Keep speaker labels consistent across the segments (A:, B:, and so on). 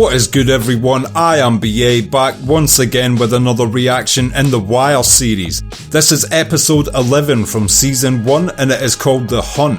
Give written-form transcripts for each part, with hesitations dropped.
A: What is good, everyone? I am BA, back once again with another reaction in the Wire series. This is episode 11 from season 1 and it is called The Hunt.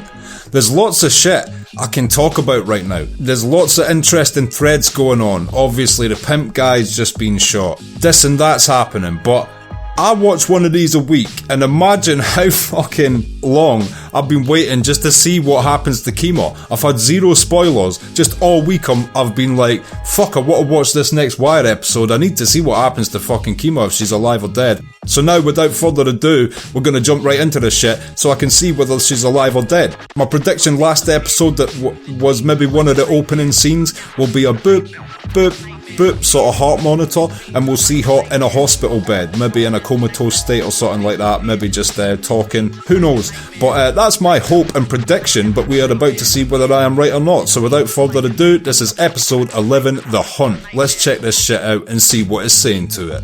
A: There's lots of shit I can talk about right now. There's lots of interesting threads going on. Obviously the pimp guy's just been shot. This and that's happening, but I watch one of these a week and imagine how fucking long I've been waiting just to see what happens to Kima. I've had zero spoilers, just all week I've been like, fuck, I want to watch this next Wire episode, I need to see what happens to fucking Kima if she's alive or dead. So now without further ado, we're going to jump right into this shit so I can see whether she's alive or dead. My prediction last episode that was maybe one of the opening scenes will be a boop, boop, boop sort of heart monitor, and we'll see her in a hospital bed, maybe in a comatose state or something like that, maybe just talking, who knows. But that's my hope and prediction, but we are about to see whether I am right or not. So without further ado, this is episode 11, The Hunt. Let's check this shit out and see what it's saying to it.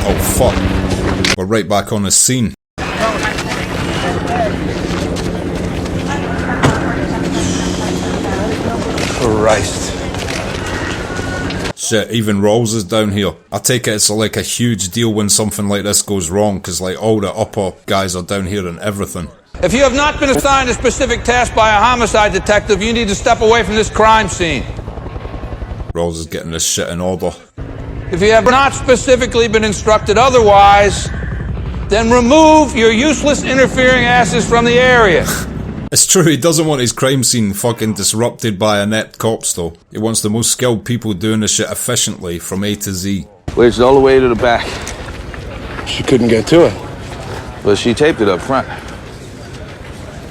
A: Oh fuck, we're right back on the scene.
B: Christ.
A: Shit, even Rolls is down here. I take it it's like a huge deal when something like this goes wrong, cause like all the upper guys are down here and everything.
B: If you have not been assigned a specific task by a homicide detective, you need to step away from this crime scene.
A: Rolls is getting this shit in order.
B: If you have not specifically been instructed otherwise, then remove your useless interfering asses from the area.
A: It's true, he doesn't want his crime scene fucking disrupted by inept cops though. He wants the most skilled people doing this shit efficiently from A to Z.
C: Wedged all the way to the back.
D: She couldn't get to it.
C: But she taped it up front.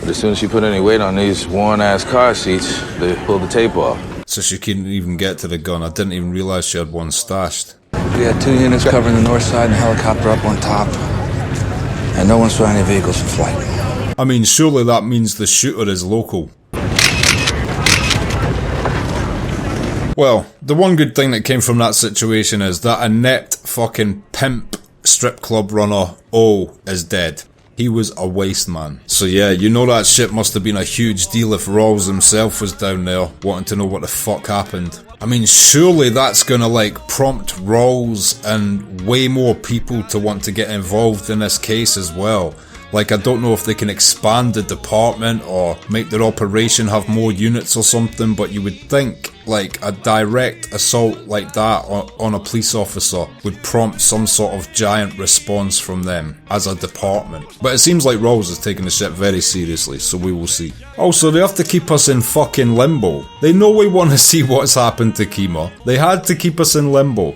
C: But as soon as she put any weight on these worn-ass car seats, they pulled the tape off.
A: So she couldn't even get to the gun. I didn't even realize she had one stashed.
B: We had 2 units covering the north side and a helicopter up on top. And no one saw any vehicles in flight.
A: I mean, surely that means the shooter is local. Well, the one good thing that came from that situation is that inept fucking pimp strip club runner O is dead. He was a waste man. So yeah, you know that shit must have been a huge deal if Rawls himself was down there wanting to know what the fuck happened. I mean, surely that's gonna like prompt Rawls and way more people to want to get involved in this case as well. Like, I don't know if they can expand the department or make their operation have more units or something, but you would think, like, a direct assault like that on a police officer would prompt some sort of giant response from them as a department. But it seems like Rawls is taking the shit very seriously, so we will see. Also, they have to keep us in fucking limbo. They know we want to see what's happened to Kima. They had to keep us in limbo.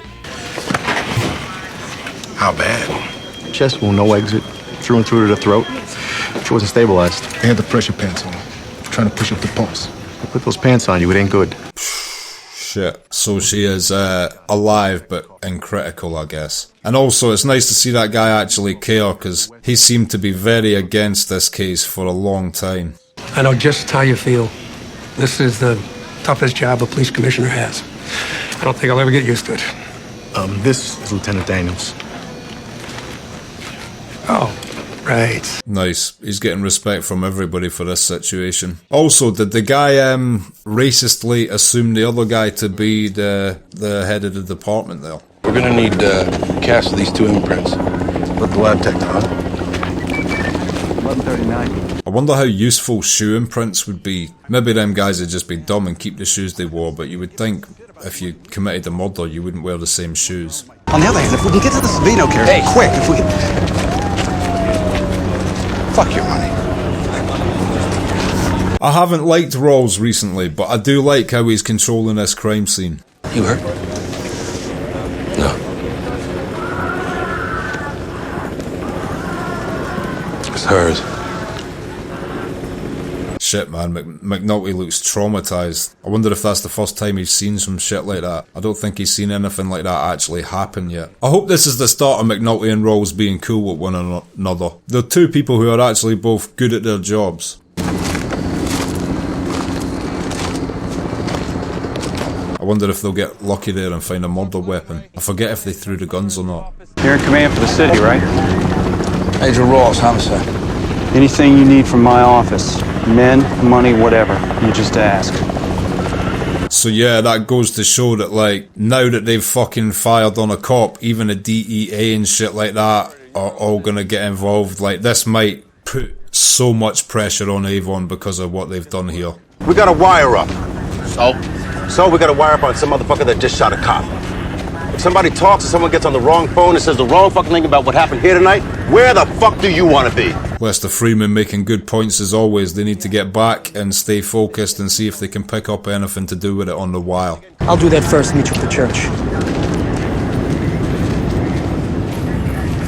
D: How bad?
E: Chest wound, no exit. Through and through to the throat. She wasn't stabilized.
D: They had the pressure pants on. Trying to push up the pulse.
E: I put those pants on you, it ain't good.
A: Shit. So she is alive but in critical, I guess. And also it's nice to see that guy actually care, because he seemed to be very against this case for a long time.
F: I know just how you feel. This is the toughest job a police commissioner has. I don't think I'll ever get used to it.
E: This is Lieutenant Daniels.
F: Oh. Right.
A: Nice. He's getting respect from everybody for this situation. Also, did the guy racistly assume the other guy to be the head of the department there?
D: We're gonna need cast of these 2 imprints.
E: Let the lab tech on. 11:39.
A: I wonder how useful shoe imprints would be. Maybe them guys would just be dumb and keep the shoes they wore, but you would think if you committed a murder, you wouldn't wear the same shoes.
G: On the other hand, if we can get to the Savino carrier quick, if we can... Fuck your money.
A: I haven't liked Rawls recently, but I do like how he's controlling this crime scene.
D: You hurt? No. It's hers.
A: Shit, man, McNulty looks traumatized. I wonder if that's the first time he's seen some shit like that. I don't think he's seen anything like that actually happen yet. I hope this is the start of McNulty and Rawls being cool with one another. They're 2 people who are actually both good at their jobs. I wonder if they'll get lucky there and find a murder weapon. I forget if they threw the guns or not.
H: You're in command for the city, right?
B: Major Rawls, homicide.
H: Anything you need from my office. Men, money, whatever. You just ask.
A: So yeah, that goes to show that, like, now that they've fucking fired on a cop, even a DEA and shit like that are all gonna get involved. Like, this might put so much pressure on Avon because of what they've done here.
I: We got a wire up. So we got a wire up on some motherfucker that just shot a cop. If somebody talks or someone gets on the wrong phone and says the wrong fucking thing about what happened here tonight, where the fuck do you want to be?
A: Lester Freeman making good points as always. They need to get back and stay focused and see if they can pick up anything to do with it on the wire.
J: I'll do that first, meet you at the church.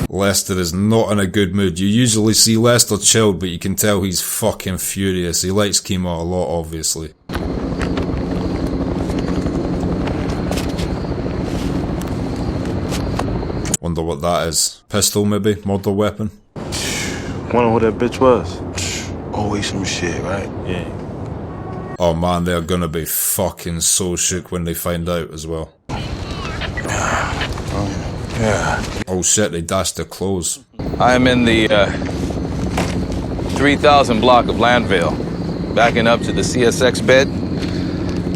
A: Lester is not in a good mood. You usually see Lester chilled, but you can tell he's fucking furious. He likes Kima a lot, obviously. Wonder what that is. Pistol, maybe? Murder weapon?
E: Wonder who that bitch was.
I: Always some shit, right?
E: Yeah.
A: Oh man, they're gonna be fucking so shook when they find out as well.
C: Yeah.
A: Oh shit, they dashed their clothes.
C: I am in the 3000 block of Landvale, backing up to the CSX bed.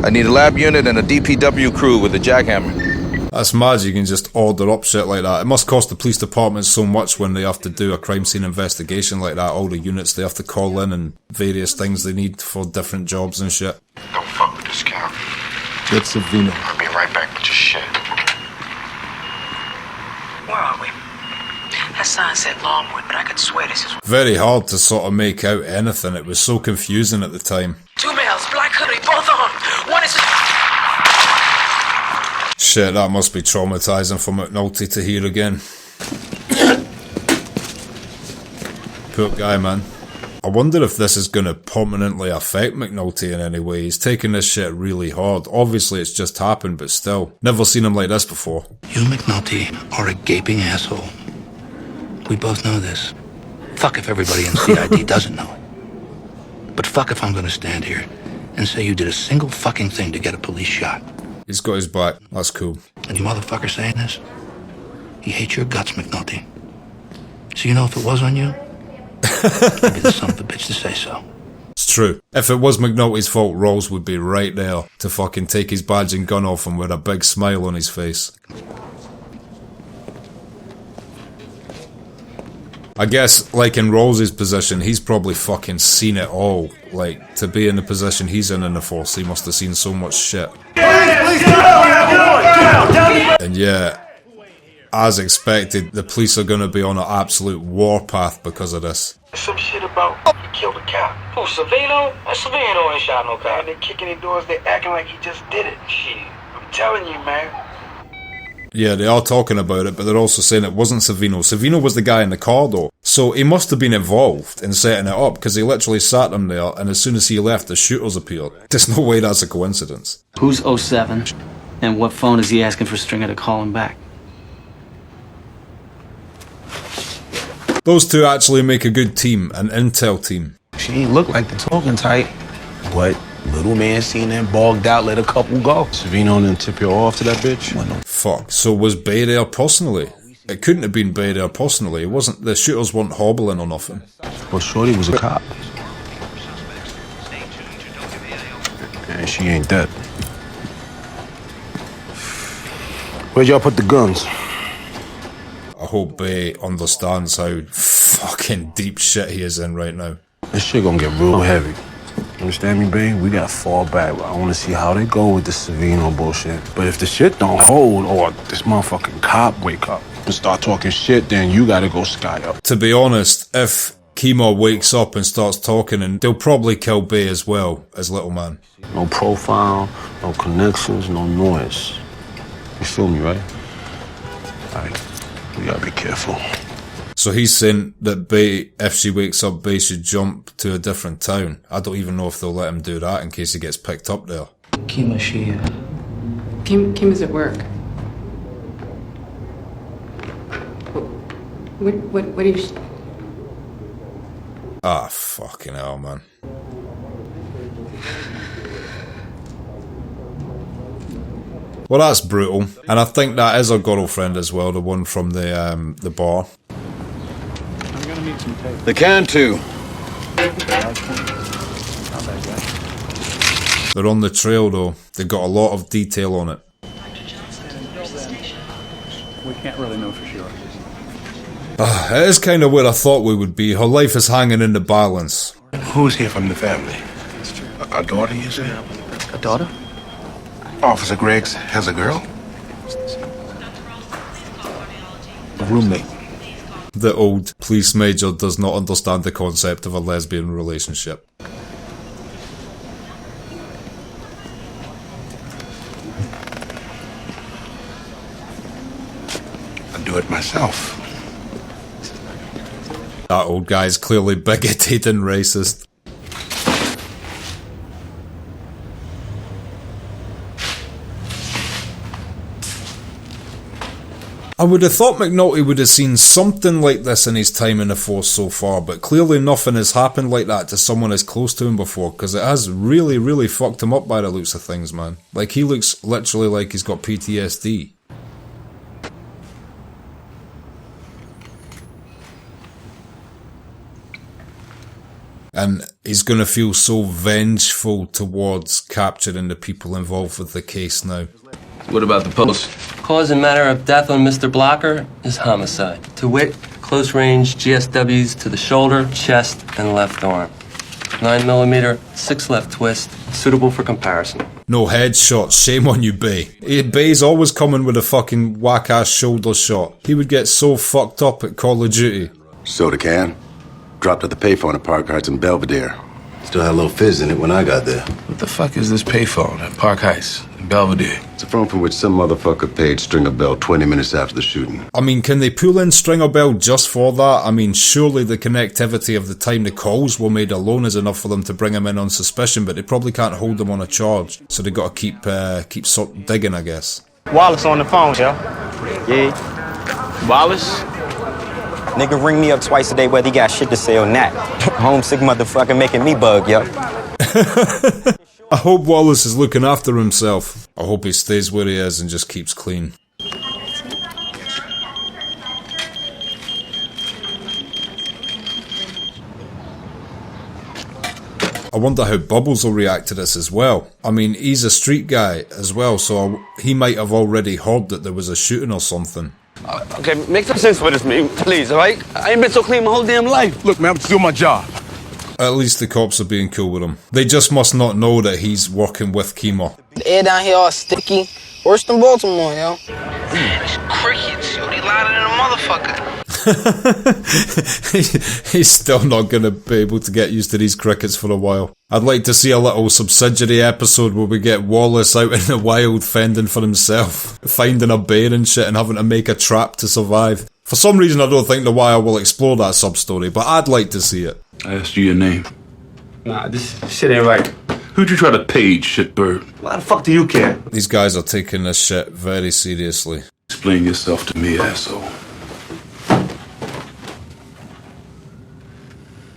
C: I need a lab unit and a DPW crew with a jackhammer.
A: That's mad, you can just order up shit like that. It must cost the police department so much when they have to do a crime scene investigation like that. All the units they have to call in and various things they need for different jobs and shit.
K: Don't fuck with this count.
E: Get Savino.
K: I'll be right back with your shit.
L: Where are we? That sign said Longwood, but I could swear this is...
A: Very hard to sort of make out anything. It was so confusing at the time.
L: 2 males, black hoodie, both on. One is...
A: Shit, that must be traumatizing for McNulty to hear again. Poor guy, man. I wonder if this is going to permanently affect McNulty in any way. He's taking this shit really hard. Obviously, it's just happened, but still. Never seen him like this before.
M: You, McNulty, are a gaping asshole. We both know this. Fuck if everybody in CID doesn't know it. But fuck if I'm going to stand here and say you did a single fucking thing to get a police shot.
A: He's got his back. That's cool.
M: And you motherfucker saying this? He hates your guts, McNulty. So you know if it was on you, I'd be the son of a bitch to say so.
A: It's true. If it was McNulty's fault, Rawls would be right there to fucking take his badge and gun off him with a big smile on his face. I guess, like in Rawls's position, he's probably fucking seen it all. Like, to be in the position he's in the force, he must have seen so much shit. And yeah, as expected, the police are gonna be on an absolute warpath because of this.
K: Some shit about he killed a cop. Who, Savino? Savino ain't shot no cop. They're kicking in doors, they acting like he just did it. Shit, I'm telling you, man.
A: Yeah, they are talking about it, but they're also saying it wasn't Savino. Savino was the guy in the car, though. So he must have been involved in setting it up, because he literally sat him there, and as soon as he left, the shooters appeared. There's no way that's a coincidence.
N: Who's 07? And what phone is he asking for Stringer to call him back?
A: Those two actually make a good team, an intel team.
O: She ain't look like the talking type. But little man seen them bogged out, let a couple go.
E: Savino didn't tip you off to that bitch?
A: Fuck, so was Bay there personally? It couldn't have been Bay there personally. It wasn't, the shooters weren't hobbling or nothing.
E: Well, Shorty was a cop. And she ain't dead. Where'd y'all put the guns?
A: I hope Bay understands how fucking deep shit he is in right now.
E: This shit gonna get real heavy. Understand me, babe? We gotta fall back. I wanna see how they go with this Savino bullshit. But if the shit don't hold, or this motherfucking cop wake up and start talking shit, then you gotta go sky up.
A: To be honest, if Kima wakes up and starts talking, and they'll probably kill Bay as well as Little Man.
E: No profile, no connections, no noise. You feel me, right? Alright, we gotta be careful.
A: So he's saying that Bay, if she wakes up, Bay should jump to a different town. I don't even know if they'll let him do that in case he gets picked up there.
N: Kima, she...
P: Kima's at work. What do you...
A: Ah, fucking hell, man. Well, that's brutal. And I think that is her girlfriend as well, the one from the bar.
I: The can too.
A: They're on the trail though. They got a lot of detail on it.
H: We can't really know for sure.
A: It is kind of where I thought we would be. Her life is hanging in the balance.
D: Who's here from the family? A daughter, you say?
N: A daughter?
D: Officer Greggs has a girl? A roommate.
A: The old police major does not understand the concept of a lesbian relationship.
D: I do it myself.
A: That old guy's clearly bigoted and racist. I would have thought McNulty would have seen something like this in his time in the force so far, but clearly nothing has happened like that to someone as close to him before, because it has really, really fucked him up by the looks of things, man. Like, he looks literally like he's got PTSD. And he's gonna feel so vengeful towards capturing the people involved with the case now.
Q: What about the post?
J: Cause and manner of death on Mr. Blocker is homicide. To wit, close-range GSWs to the shoulder, chest, and left arm. 9mm, 6 left twist, suitable for comparison.
A: No headshots, shame on you, Bay. Bay's always coming with a fucking whack-ass shoulder shot. He would get so fucked up at Call of Duty.
I: Soda can. Dropped at the payphone at Park Heights in Belvedere. Still had a little fizz in it when I got there.
D: What the fuck is this payphone at Park Heights in Belvedere?
I: It's a phone from which some motherfucker paid Stringer Bell 20 minutes after the shooting.
A: I mean, can they pull in Stringer Bell just for that? I mean, surely the connectivity of the time the calls were made alone is enough for them to bring him in on suspicion, but they probably can't hold him on a charge. So they got to keep sort of digging, I guess.
R: Wallace on the phone, yo.
S: Yeah. Wallace? Nigga ring me up twice a day whether he got shit to say or not. Homesick motherfucker making me bug, yo.
A: I hope Wallace is looking after himself. I hope he stays where he is and just keeps clean. I wonder how Bubbles will react to this as well. I mean, he's a street guy as well, so he might have already heard that there was a shooting or something.
R: Okay, make some sense for this, man, please, all right? I ain't been so clean my whole damn life.
D: Look, man, I'm just doing my job.
A: At least the cops are being cool with him. They just must not know that he's working with Kima.
T: The air down here all sticky. Worse than Baltimore, yo.
L: Man, it's crickets, yo. They louder than a motherfucker.
A: He's still not going to be able to get used to these crickets for a while. I'd like to see a little subsidiary episode where we get Wallace out in the wild fending for himself, finding a bear and shit and having to make a trap to survive. For some reason I don't think The Wire will explore that sub-story, but I'd like to see it.
E: I asked you your name.
R: Nah, this shit ain't right.
E: Who'd you try to page, shitbird?
R: Why the fuck do you care?
A: These guys are taking this shit very seriously.
E: Explain yourself to me, asshole.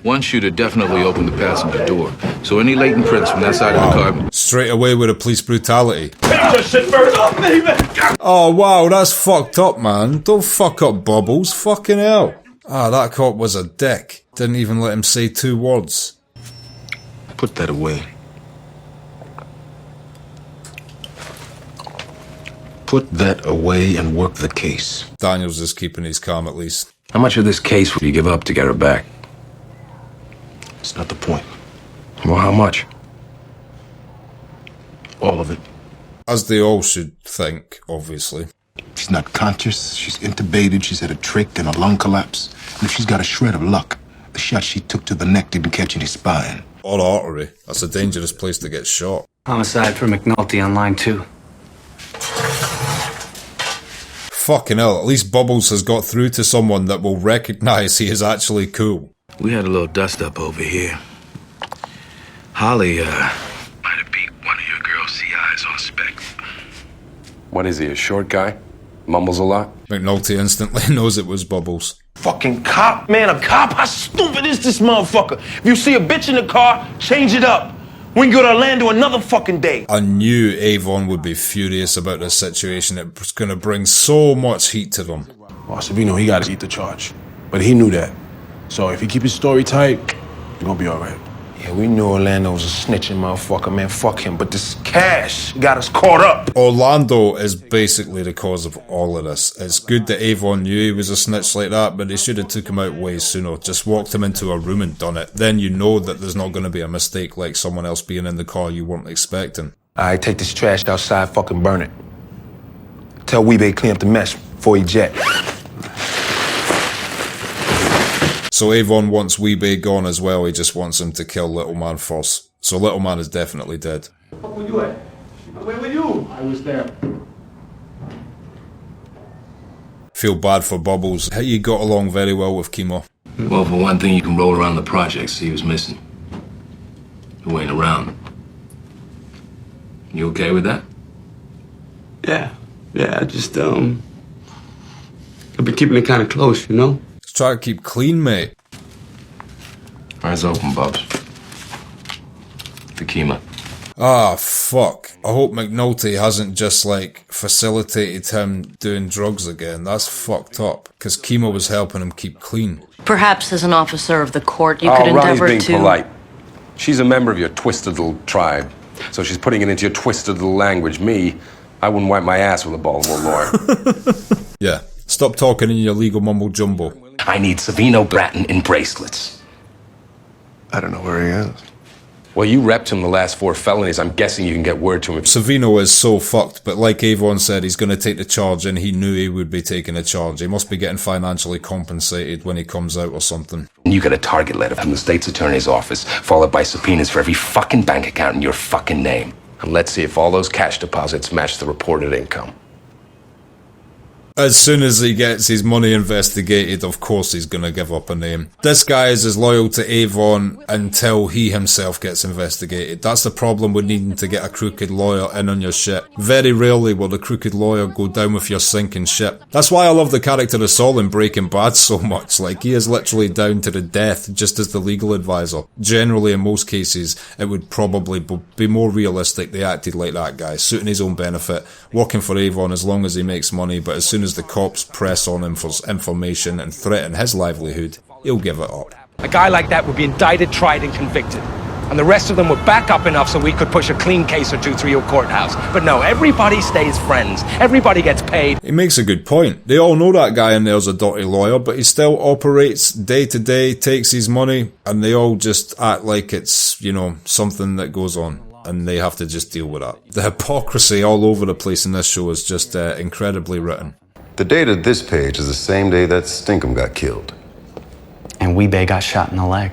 C: One shooter definitely opened the passenger door, so any latent prints from that side of the car...
A: Straight away with a police brutality.
R: Shitbird up, baby!
A: Oh wow, that's fucked up, man. Don't fuck up Bubbles, fucking hell. Ah, that cop was a dick. Didn't even let him say 2 words.
D: Put that away. Put that away and work the case.
A: Daniel's just keeping his calm at least.
Q: How much of this case would you give up to get her back?
D: It's not the point.
Q: Well, how much?
D: All of it.
A: As they all should think, obviously.
D: She's not conscious, she's intubated, she's had a trach and a lung collapse. And if she's got a shred of luck, the shot she took to the neck didn't catch any spine.
A: Or artery. That's a dangerous place to get shot.
N: Homicide for McNulty on line 2.
A: Fucking hell, at least Bubbles has got through to someone that will recognise he is actually cool.
M: We had a little dust-up over here. Holly, might have beat one of your girl's CIs on spec.
D: What is he, a short guy? Mumbles a lot?
A: McNulty instantly knows it was Bubbles.
R: Fucking cop, man, a cop? How stupid is this motherfucker? If you see a bitch in the car, change it up. We can go to Orlando another fucking day.
A: I knew Avon would be furious about this situation. It's going to bring so much heat to them.
E: Well, Savino, he got to eat the charge. But he knew that. So if he keep his story tight, he's going to be all right. Yeah, we knew Orlando was a snitching motherfucker, man. Fuck him. But this cash got us caught up.
A: Orlando is basically the cause of all of this. It's good that Avon knew he was a snitch like that, but they should have took him out way sooner. Just walked him into a room and done it. Then you know that there's not going to be a mistake like someone else being in the car you weren't expecting.
E: Alright, take this trash outside, fucking burn it. Tell Weebay clean up the mess before he jet.
A: So Avon wants Weebay gone as well. He just wants him to kill Little Man first. So Little Man is definitely dead.
R: Where were you at? Where were you? I was there.
A: Feel bad for Bubbles. He got along very well with Kimo.
Q: Well, for one thing, you can roll around the projects, see who's missing. Who ain't around. You okay with that?
U: Yeah, I just, I've been keeping it kind of close, you know?
A: Just try to keep clean, mate.
Q: Eyes open, Bubs. The Kima.
A: Ah, fuck. I hope McNulty hasn't just, like, facilitated him doing drugs again. That's fucked up. Because Kimo was helping him keep clean.
V: Perhaps as an officer of the court, you could endeavor
Q: Ronnie's being
V: to...
Q: polite. She's a member of your twisted little tribe. So she's putting it into your twisted little language. Me, I wouldn't wipe my ass with a Baltimore lawyer.
A: Yeah. Stop talking in your legal mumble jumbo.
Q: I need Savino Bratton in bracelets.
E: I don't know where he is.
Q: Well, you repped him the last 4 felonies. I'm guessing you can get word to him.
A: Savino is so fucked, but like Avon said, he's going to take the charge, and he knew he would be taking a charge. He must be getting financially compensated when he comes out or something.
Q: You get a target letter from the state's attorney's office, followed by subpoenas for every fucking bank account in your fucking name. And let's see if all those cash deposits match the reported income.
A: As soon as he gets his money investigated, of course he's gonna give up a name. This guy is as loyal to Avon until he himself gets investigated. That's the problem with needing to get a crooked lawyer in on your shit. Very rarely will the crooked lawyer go down with your sinking ship. That's why I love the character of Saul in Breaking Bad so much. Like, he is literally down to the death just as the legal advisor. Generally, in most cases, it would probably be more realistic they acted like that guy, suiting his own benefit, working for Avon as long as he makes money, but as soon as the cops press on him for information and threaten his livelihood, he'll give it up.
W: A guy like that would be indicted, tried, and convicted. And the rest of them would back up enough so we could push a clean case or two through your courthouse. But no, everybody stays friends. Everybody gets paid.
A: He makes a good point. They all know that guy in there's a dirty lawyer, but he still operates day to day, takes his money, and they all just act like it's, you know, something that goes on. And they have to just deal with that. The hypocrisy all over the place in this show is just incredibly written.
I: The date of this page is the same day that Stinkum got killed.
N: And Weebay got shot in the leg.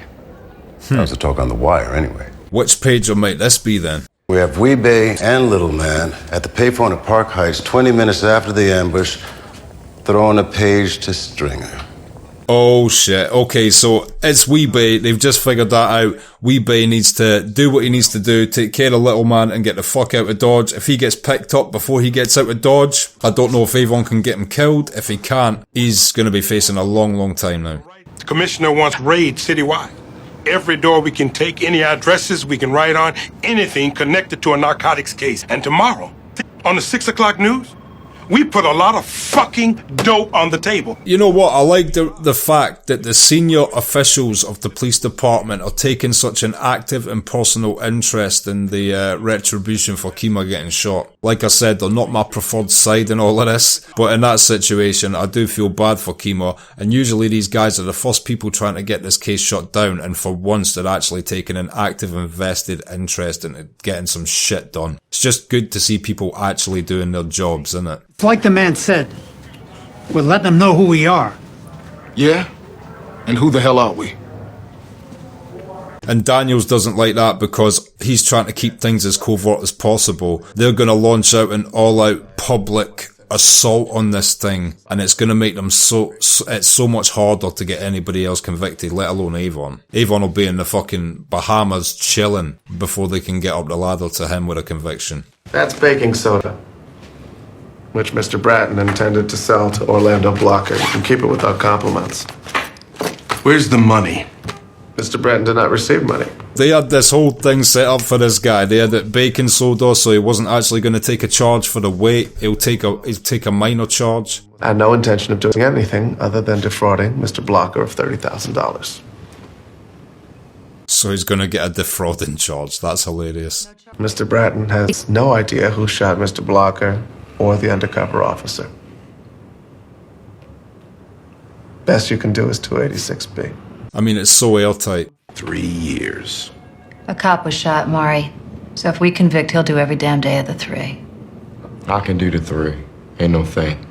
I: That was the talk on the wire, anyway.
A: Which page might this be then?
I: We have Weebay and Little Man at the payphone at Park Heights 20 minutes after the ambush, throwing a page to Stringer.
A: Oh shit, okay, so it's Weebay, they've just figured that out. Weebay needs to do what he needs to do, take care of Little Man and get the fuck out of Dodge. If he gets picked up before he gets out of Dodge, I don't know if Avon can get him killed. If he can't, he's going to be facing a long, long time now.
R: The commissioner wants raids citywide. Every door we can take, any addresses we can write on, anything connected to a narcotics case. And tomorrow, on the 6 o'clock news, we put a lot of fucking dope on the table.
A: You know what? I like the fact that the senior officials of the police department are taking such an active and personal interest in the retribution for Kima getting shot. Like I said, they're not my preferred side in all of this, but in that situation, I do feel bad for Kima, and usually these guys are the first people trying to get this case shut down, and for once they're actually taking an active, invested interest in getting some shit done. It's just good to see people actually doing their jobs, isn't it?
X: It's like the man said, we'll let them know who we are.
E: Yeah? And who the hell are we?
A: And Daniels doesn't like that because he's trying to keep things as covert as possible. They're going to launch out an all-out public assault on this thing, and it's going to make them it's so much harder to get anybody else convicted, let alone Avon. Avon will be in the fucking Bahamas chilling before they can get up the ladder to him with a conviction.
Y: That's baking soda, which Mr. Bratton intended to sell to Orlando Blocker. You can keep it without compliments.
E: Where's the money?
Y: Mr. Bratton did not receive money.
A: They had this whole thing set up for this guy. They had it baking soda, so he wasn't actually going to take a charge for the weight. He'll take a minor charge.
Y: I had no intention of doing anything other than defrauding Mr. Blocker of $30,000.
A: So he's gonna get a defrauding charge. That's hilarious.
Y: Mr. Bratton has no idea who shot Mr. Blocker or the undercover officer. Best you can do is 286B.
A: I mean, it's so airtight.
B: 3 years.
F: A cop was shot, Mari. So if we convict, he'll do every damn day of the 3.
B: I can do the 3. Ain't no thing.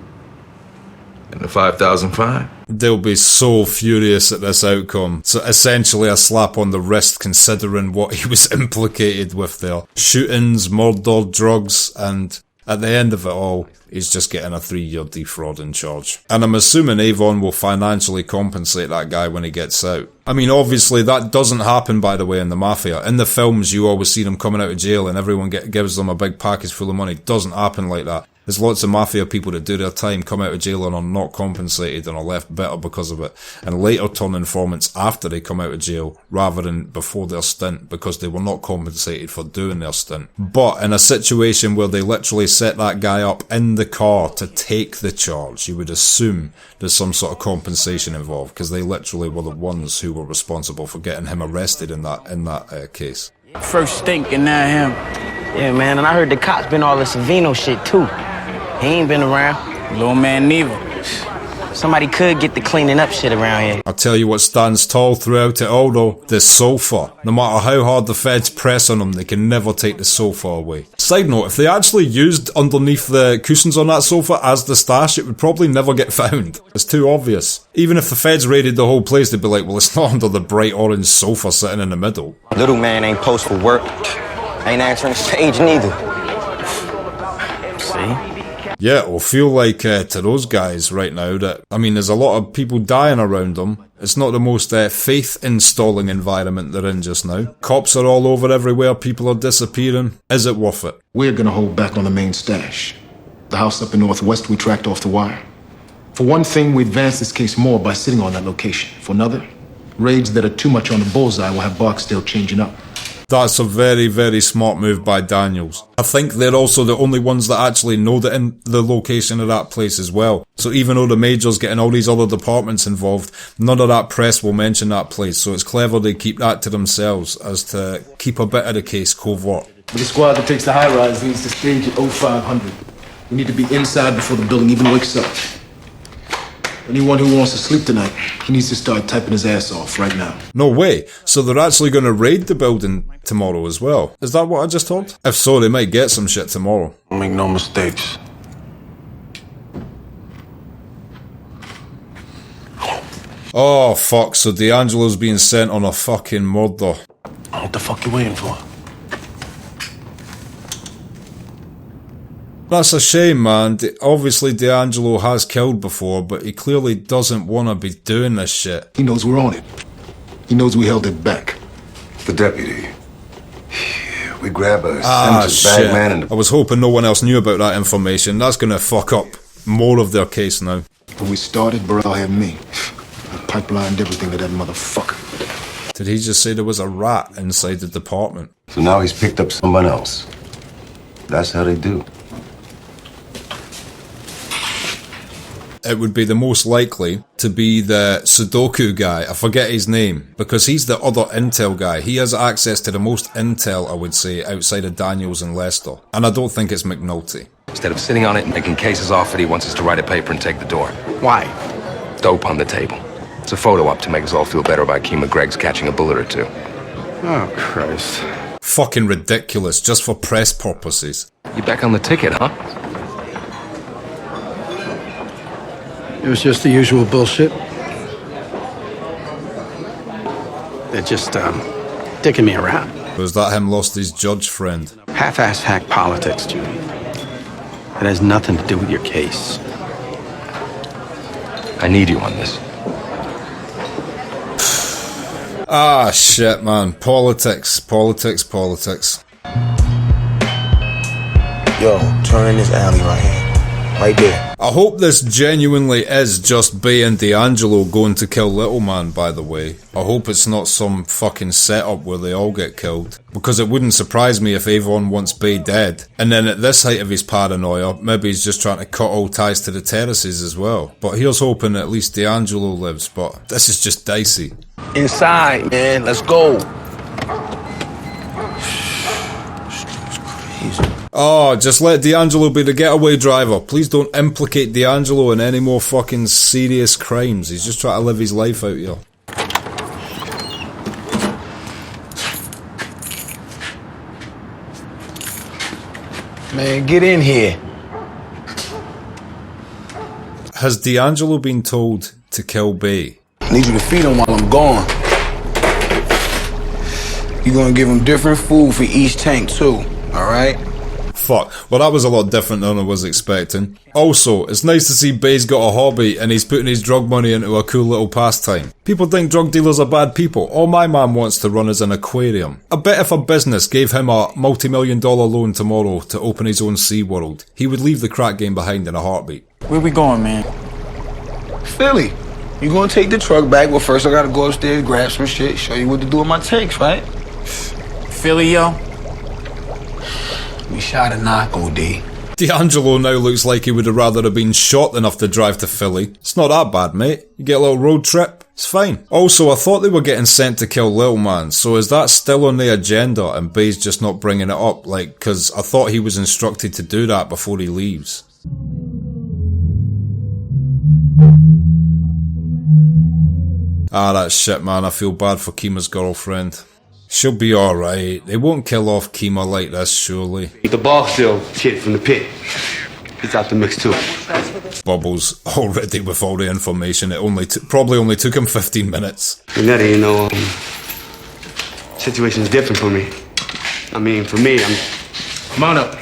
B: And the 5,000 fine?
A: They'll be so furious at this outcome. So essentially a slap on the wrist considering what he was implicated with there. Shootings, murder, drugs, and at the end of it all, he's just getting a 3-year defrauding charge. And I'm assuming Avon will financially compensate that guy when he gets out. I mean, obviously that doesn't happen, by the way, in the Mafia. In the films, you always see them coming out of jail and everyone gives them a big package full of money. It doesn't happen like that. There's lots of Mafia people that do their time, come out of jail and are not compensated and are left better because of it, and later turn informants after they come out of jail rather than before their stint because they were not compensated for doing their stint. But in a situation where they literally set that guy up in the car to take the charge, you would assume there's some sort of compensation involved because they literally were the ones who were responsible for getting him arrested in that case.
T: First stink and now him. Yeah, man, and I heard the cops been all this Savino shit too. He ain't been around. Little man neither. Somebody could get the cleaning up shit around here.
A: I'll tell you what stands tall throughout it all though, the sofa. No matter how hard the feds press on them, they can never take the sofa away. Side note, if they actually used underneath the cushions on that sofa as the stash, it would probably never get found. It's too obvious. Even if the feds raided the whole place, they'd be like, well, it's not under the bright orange sofa sitting in the middle.
S: Little man ain't post for work. Ain't answering his page neither. See?
A: Yeah, it'll feel like to those guys right now that, I mean, there's a lot of people dying around them. It's not the most faith-installing environment they're in just now. Cops are all over everywhere, people are disappearing. Is it worth it?
D: We're gonna hold back on the main stash. The house up in Northwest we tracked off the wire. For one thing, we advanced this case more by sitting on that location. For another, raids that are too much on the bullseye will have Barksdale changing up.
A: That's a very, very smart move by Daniels. I think they're also the only ones that actually know the location of that place as well. So even though the Major's getting all these other departments involved, none of that press will mention that place. So it's clever they keep that to themselves as to keep a bit of the case covert.
D: But the squad that takes the high rise needs to stage at 0500. We need to be inside before the building even wakes up. Anyone who wants to sleep tonight, he needs to start typing his ass off right now.
A: No way. So they're actually going to raid the building tomorrow as well. Is that what I just heard? If so, they might get some shit tomorrow.
E: Make no mistakes.
A: Oh, fuck. So D'Angelo's being sent on a fucking murder.
E: What the fuck you waiting for?
A: That's a shame, man. Obviously, D'Angelo has killed before, but he clearly doesn't want to be doing this shit.
D: He knows we're on it. He knows we held it back.
B: The deputy. We grab a
A: shit.
B: bag man and
A: I was hoping no one else knew about that information. That's gonna fuck up more of their case now.
D: When we started, Burrell had me. I pipelined everything to that motherfucker.
A: Did he just say there was a rat inside the department?
B: So now he's picked up someone else. That's how they do.
A: It would be the most likely to be the Sudoku guy. I forget his name, because he's the other intel guy. He has access to the most intel, I would say, outside of Daniels and Lester. And I don't think it's McNulty.
Q: Instead of sitting on it and making cases off it, he wants us to write a paper and take the door.
T: Why?
Q: Dope on the table. It's a photo op to make us all feel better about Kima Greg's catching a bullet or two.
T: Oh, Christ.
A: Fucking ridiculous, just for press purposes.
Q: You back on the ticket, huh?
U: It was just the usual bullshit. They're just, dicking me around.
A: Was that him lost his judge friend?
U: Half-ass hack politics, Judy. It has nothing to do with your case.
Q: I need you on this.
A: Ah, shit, man. Politics. Politics.
G: Yo, turn in this alley right here. Right there.
A: I hope this genuinely is just Bay and D'Angelo going to kill Little Man, by the way. I hope it's not some fucking setup where they all get killed. Because it wouldn't surprise me if Avon wants Bay dead. And then at this height of his paranoia, maybe he's just trying to cut all ties to the terraces as well. But here's hoping at least D'Angelo lives, but this is just dicey.
T: Inside, man. Let's go.
A: Oh, just let D'Angelo be the getaway driver. Please don't implicate D'Angelo in any more fucking serious crimes. He's just trying to live his life out here.
T: Man, get in here.
A: Has D'Angelo been told to kill Bay?
T: I need you to feed him while I'm gone. You're gonna give him different food for each tank too, alright?
A: Fuck, well that was a lot different than I was expecting. Also, it's nice to see Bay's got a hobby and he's putting his drug money into a cool little pastime. People think drug dealers are bad people. All my man wants to run is an aquarium. I bet if a business gave him a multi-million-dollar loan tomorrow to open his own SeaWorld, he would leave the crack game behind in a heartbeat.
T: Where we going, man? Philly. You gonna take the truck back? Well, first I gotta go upstairs, grab some shit, show you what to do with my tanks, right? Philly, yo? We shot a knock, OD.
A: D'Angelo now looks like he would have rather have been shot than have to drive to Philly. It's not that bad, mate. You get a little road trip, it's fine. Also, I thought they were getting sent to kill Little Man, so is that still on the agenda and Bay's just not bringing it up? Like, cause I thought he was instructed to do that before he leaves. Ah, that shit, man. I feel bad for Kima's girlfriend. She'll be alright. They won't kill off Kima like this, surely.
U: The Barksdale kid from the pit. He's out the mix too.
A: Bubbles already with all the information. It probably only took him 15 minutes.
U: Nettie, you know, situation's different for me. I mean, for me, come on up.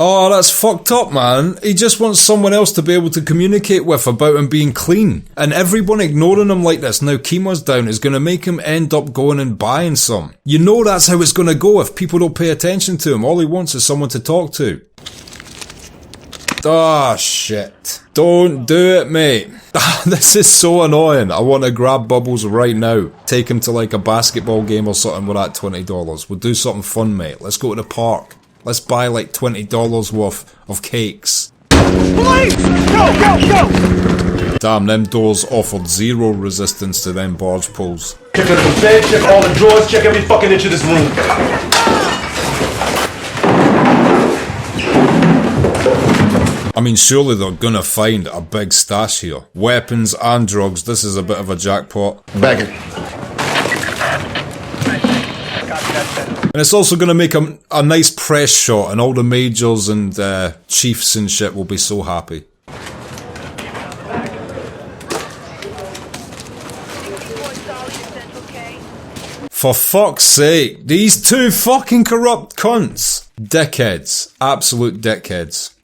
A: Oh, that's fucked up, man. He just wants someone else to be able to communicate with about him being clean. And everyone ignoring him like this now Kima's down is going to make him end up going and buying some. You know that's how it's going to go if people don't pay attention to him. All he wants is someone to talk to. Ah, shit. Don't do it, mate. This is so annoying. I want to grab Bubbles right now. Take him to like a basketball game or something with that $20. We'll do something fun, mate. Let's go to the park. Let's buy like $20 worth of cakes.
H: Police! Go!
A: Damn, them doors offered zero resistance to them barge poles.
H: Check under the bed, check all the drawers, check every fucking inch of this room.
A: I mean, surely they're gonna find a big stash here. Weapons and drugs, this is a bit of a jackpot.
D: Bag it.
A: And it's also going to make a nice press shot and all the majors and chiefs and shit will be so happy. For fuck's sake, these two fucking corrupt cunts. Dickheads. Absolute dickheads.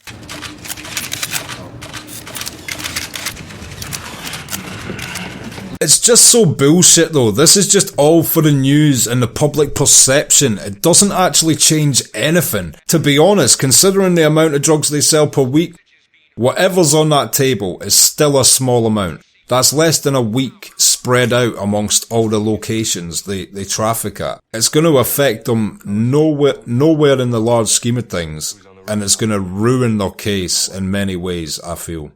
A: It's just so bullshit though. This is just all for the news and the public perception. It doesn't actually change anything. To be honest, considering the amount of drugs they sell per week, whatever's on that table is still a small amount. That's less than a week spread out amongst all the locations they traffic at. It's going to affect them nowhere in the large scheme of things, and it's going to ruin their case in many ways, I feel.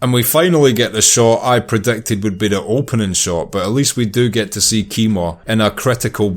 A: And we finally get the shot I predicted would be the opening shot, but at least we do get to see Kima in a critical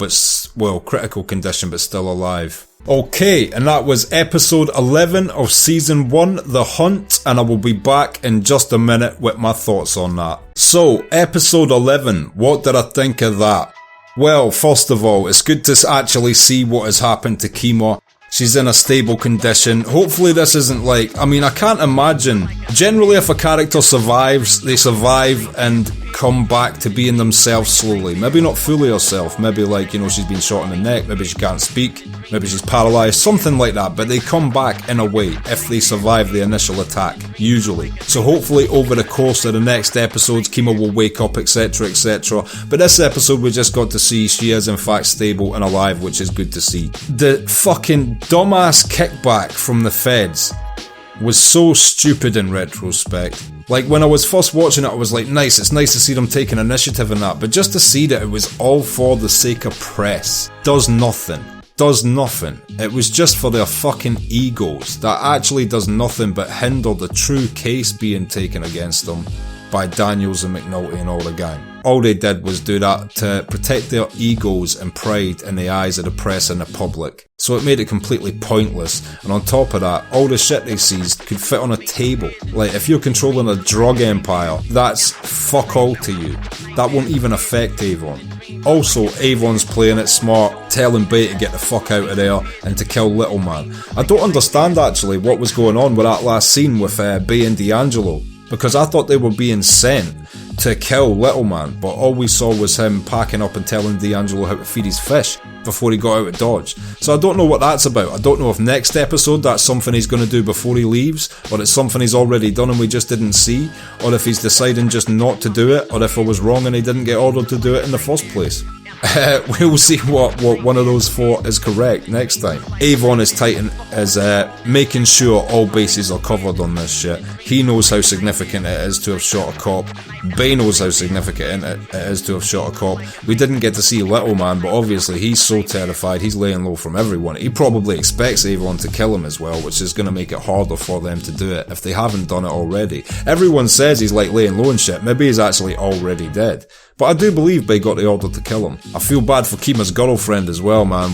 A: condition, but still alive. Okay, and that was episode 11 of season 1, The Hunt, and I will be back in just a minute with my thoughts on that. So, episode 11, what did I think of that? Well, first of all, it's good to actually see what has happened to Kima. She's in a stable condition. Hopefully this isn't like, I mean, I can't imagine. Generally if a character survives, they survive and come back to being themselves slowly. Maybe not fully herself, maybe like, you know, she's been shot in the neck, maybe she can't speak, maybe she's paralysed, something like that, but they come back in a way if they survive the initial attack, usually. So hopefully over the course of the next episodes, Kima will wake up, etc, etc. But this episode we just got to see she is in fact stable and alive, which is good to see. The fucking dumbass kickback from the feds was so stupid in retrospect. Like, when I was first watching it, I was like, nice, it's nice to see them taking initiative in that, but just to see that it was all for the sake of press does nothing. Does nothing. It was just for their fucking egos. That actually does nothing but hinder the true case being taken against them. by Daniels and McNulty and all the gang. All they did was do that to protect their egos and pride in the eyes of the press and the public. So it made it completely pointless, and on top of that, all the shit they seized could fit on a table. Like, if you're controlling a drug empire, that's fuck all to you. That won't even affect Avon. Also, Avon's playing it smart, telling Bay to get the fuck out of there and to kill Little Man. I don't understand actually what was going on with that last scene with Bay and D'Angelo, because I thought they were being sent to kill Little Man, but all we saw was him packing up and telling D'Angelo how to feed his fish before he got out of Dodge. So I don't know what that's about. I don't know if next episode that's something he's going to do before he leaves, or it's something he's already done and we just didn't see, or if he's deciding just not to do it, or if I was wrong and he didn't get ordered to do it in the first place. We'll see what one of those four is correct next time. Avon is making sure all bases are covered on this shit. He knows how significant it is to have shot a cop. Bay knows how significant it is to have shot a cop. We didn't get to see Little Man, but obviously he's so terrified, he's laying low from everyone. He probably expects Avon to kill him as well, which is going to make it harder for them to do it if they haven't done it already. Everyone says he's like laying low and shit. Maybe he's actually already dead. But I do believe Bay got the order to kill him. I feel bad for Kima's girlfriend as well, man.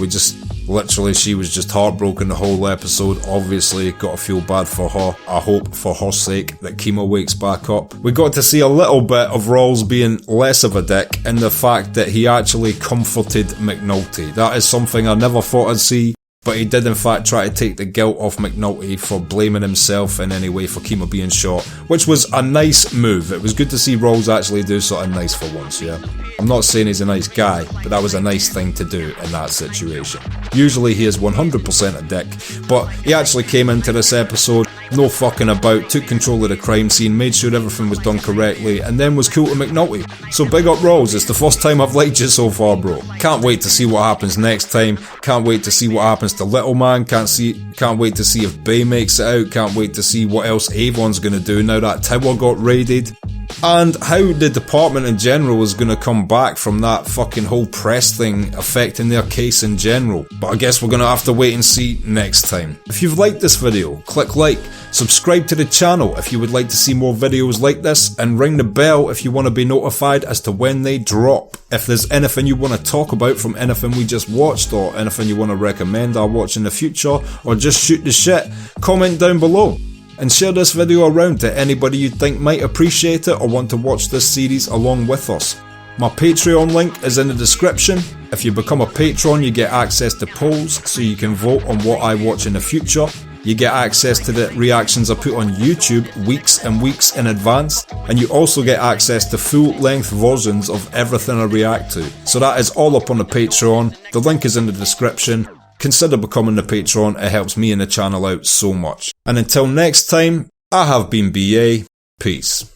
A: Literally, she was just heartbroken the whole episode. Obviously, gotta feel bad for her. I hope, for her sake, that Kima wakes back up. We got to see a little bit of Rawls being less of a dick in the fact that he actually comforted McNulty. That is something I never thought I'd see. But he did in fact try to take the guilt off McNulty for blaming himself in any way for Kima being shot, which was a nice move. It was good to see Rawls actually do something nice for once, yeah. I'm not saying he's a nice guy, but that was a nice thing to do in that situation. Usually he is 100% a dick, but he actually came into this episode, no fucking about, took control of the crime scene, made sure everything was done correctly, and then was cool to McNulty. So big up Rawls, it's the first time I've liked you so far, bro. Can't wait to see what happens next time, can't wait to see what happens to Little Man, can't wait to see if Bay makes it out, can't wait to see what else Avon's gonna do now that tower got raided, and how the department in general is gonna come back from that fucking whole press thing affecting their case in general. But I guess we're gonna have to wait and see next time. If you've liked this video, click like, subscribe to the channel if you would like to see more videos like this, and ring the bell if you want to be notified as to when they drop. If there's anything you want to talk about from anything we just watched, or anything you want to recommend I watch in the future, or just shoot the shit, comment down below. And share this video around to anybody you think might appreciate it or want to watch this series along with us. My Patreon link is in the description. If you become a patron, you get access to polls so you can vote on what I watch in the future. You get access to the reactions I put on YouTube weeks and weeks in advance, and you also get access to full-length versions of everything I react to. So that is all up on the Patreon. The link is in the description. Consider becoming the patron, it helps me and the channel out so much. And until next time, I have been BA, peace.